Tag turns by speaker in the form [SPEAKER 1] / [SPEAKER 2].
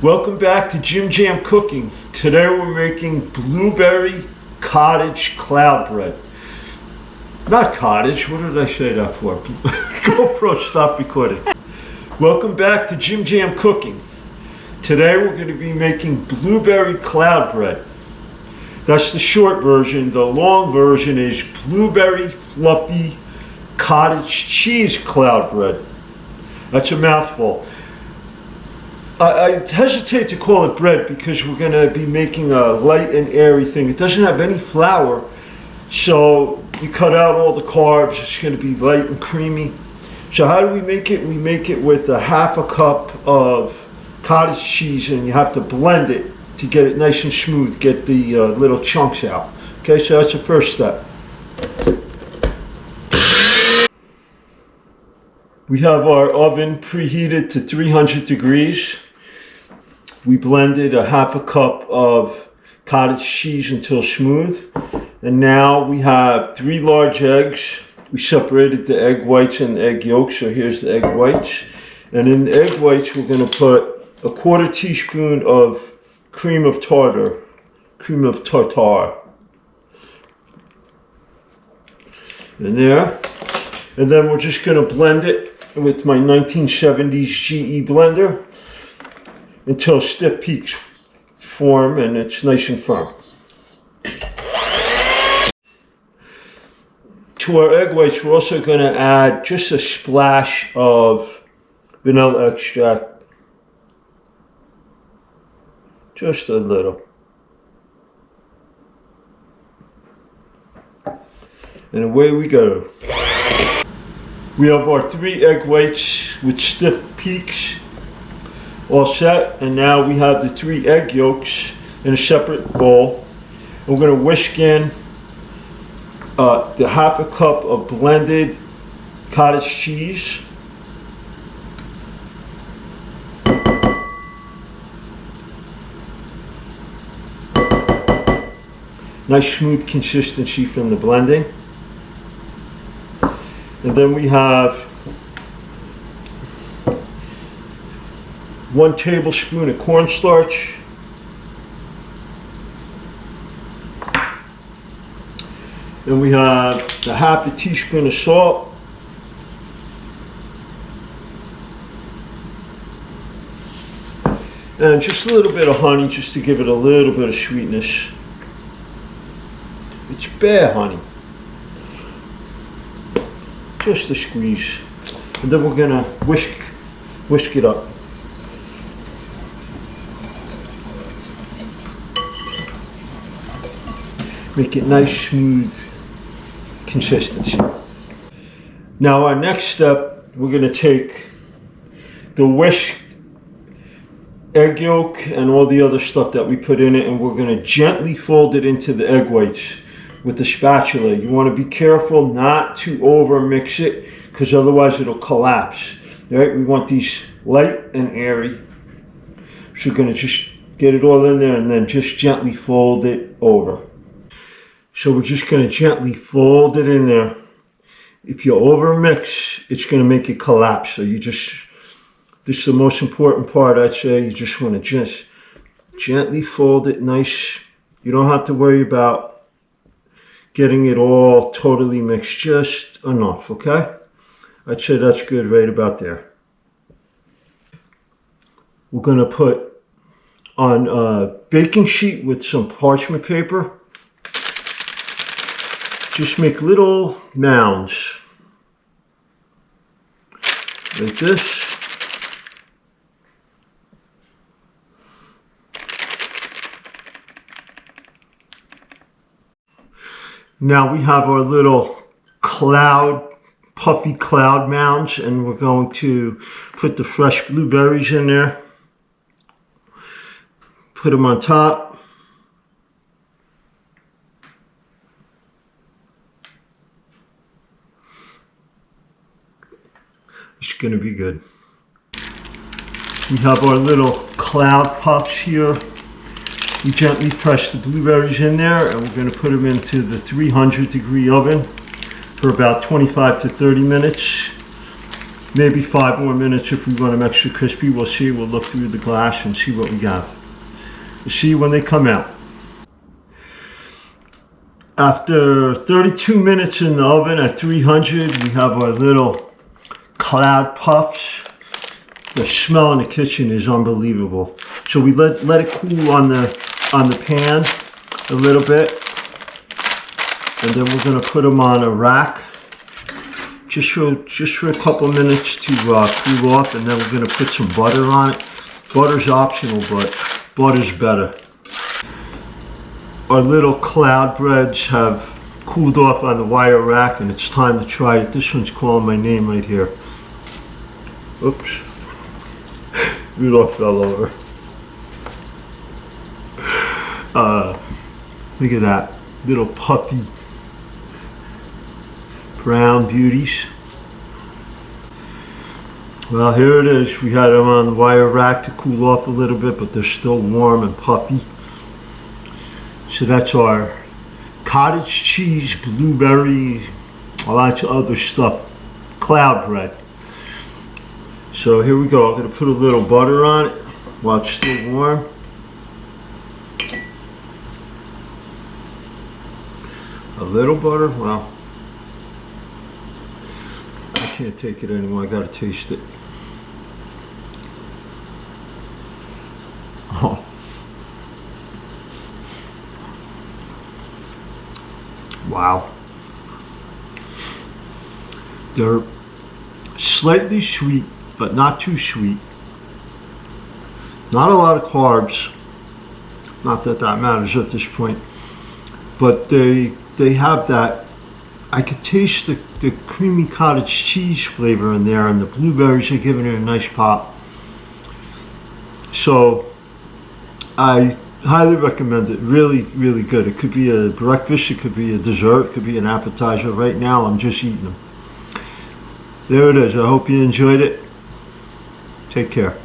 [SPEAKER 1] Welcome back to Jim Jam Cooking. Today we're making blueberry cottage cloud bread. Not cottage, what did I say that for? GoPro, stop recording. Welcome back to Jim Jam Cooking. Today we're going to be making blueberry cloud bread. That's the short version. The long version is blueberry fluffy cottage cheese cloud bread. That's a mouthful. I hesitate to call it bread because we're going to be making a light and airy thing. It doesn't have any flour, so you cut out all the carbs. It's going to be light and creamy. So how do we make it? We make it with a half a cup of cottage cheese, and you have to blend it to get it nice and smooth, get the little chunks out. Okay, so that's the first step. We have our oven preheated to 300 degrees. We blended a half a cup of cottage cheese until smooth. And now we have 3 large eggs. We separated the egg whites and the egg yolks, so here's the egg whites. And in the egg whites, we're going to put a 1/4 teaspoon of cream of tartar. In there. And then we're just going to blend it with my 1970s GE blender until stiff peaks form and it's nice and firm. To our egg whites, we're also going to add just a splash of vanilla extract. Just a little. And away we go. We have our 3 egg whites with stiff peaks all set, and now we have the 3 egg yolks in a separate bowl. We're going to whisk in the half a cup of blended cottage cheese. Nice smooth consistency from the blending. And then we have 1 tablespoon of cornstarch. Then we have the half a teaspoon of salt. And just a little bit of honey just to give it a little bit of sweetness. It's bare honey. Just a squeeze. And then we're gonna whisk it up. Make it nice, smooth consistency. Now our next step, we're gonna take the whisked egg yolk and all the other stuff that we put in it, and we're gonna gently fold it into the egg whites with the spatula. You want to be careful not to over mix it because otherwise it'll collapse. Right? We want these light and airy. So we're going to just get it all in there and then just gently fold it over. So we're just going to gently fold it in there. If you over mix, it's going to make it collapse. So you just, this is the most important part, I'd say. You just want to just gently fold it nice. You don't have to worry about getting it all totally mixed, just enough, okay? I'd say that's good right about there. We're gonna put on a baking sheet with some parchment paper. Just make little mounds like this. Now we have our little puffy cloud mounds, and we're going to put the fresh blueberries in there. Put them on top. It's going to be good. We have our little cloud puffs here. We gently press the blueberries in there, and we're going to put them into the 300-degree oven for about 25 to 30 minutes. Maybe 5 more minutes if we want them extra crispy. We'll see. We'll look through the glass and see what we got. We'll see when they come out. After 32 minutes in the oven at 300, we have our little cloud puffs. The smell in the kitchen is unbelievable. So we let it cool on the pan a little bit, and then we're gonna put them on a rack just for a couple minutes to cool off, and then we're gonna put some butter on it. Butter's optional, but butter's better. Our little cloud breads have cooled off on the wire rack, and it's time to try it. This one's calling my name right here. Oops. Rudolph fell over. Look at that. Little puppy brown beauties. Well, here it is. We had them on the wire rack to cool off a little bit, but they're still warm and puffy. So that's our cottage cheese, blueberry, a lot of other stuff, cloud bread. So here we go. I'm going to put a little butter on it while it's still warm. A little butter, well, I can't take it anymore. I got to taste it. Oh. Wow. They're slightly sweet, but not too sweet. Not a lot of carbs. Not that that matters at this point. But they have that, I could taste the creamy cottage cheese flavor in there, and the blueberries are giving it a nice pop. So I highly recommend it. Really, really good. It could be a breakfast, it could be a dessert, it could be an appetizer. Right now I'm just eating them. There it is. I hope you enjoyed it. Take care.